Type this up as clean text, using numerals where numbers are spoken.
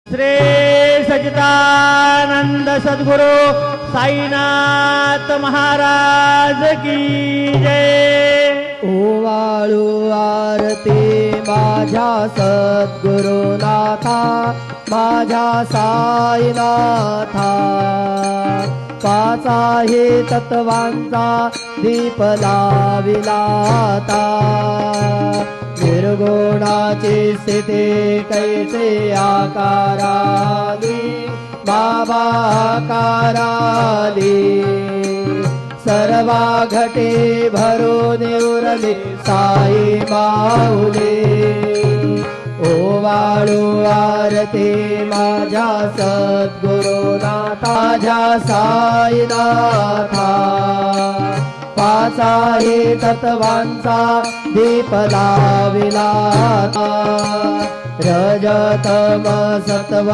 श्री सच्चिदानंद सद्गुरु साईनाथ महाराज की जय। ओवाळू आरती माझ्या सद्गुरुनाथा, माझ्या साईनाथा। पाच आहे तत्वांचा दीप लाविलाता, निर्गुणाची स्थिती कैसे आकाराली, बाबा आकाराली। सर्वा घटे भरून उरली साई माऊली। ओवाळू आरती माझ्या सद्गुरुनाथा, माझ्या साईनाथा। पाच आहे तत्वांचा दीप लाविलाता, रजतम सत्व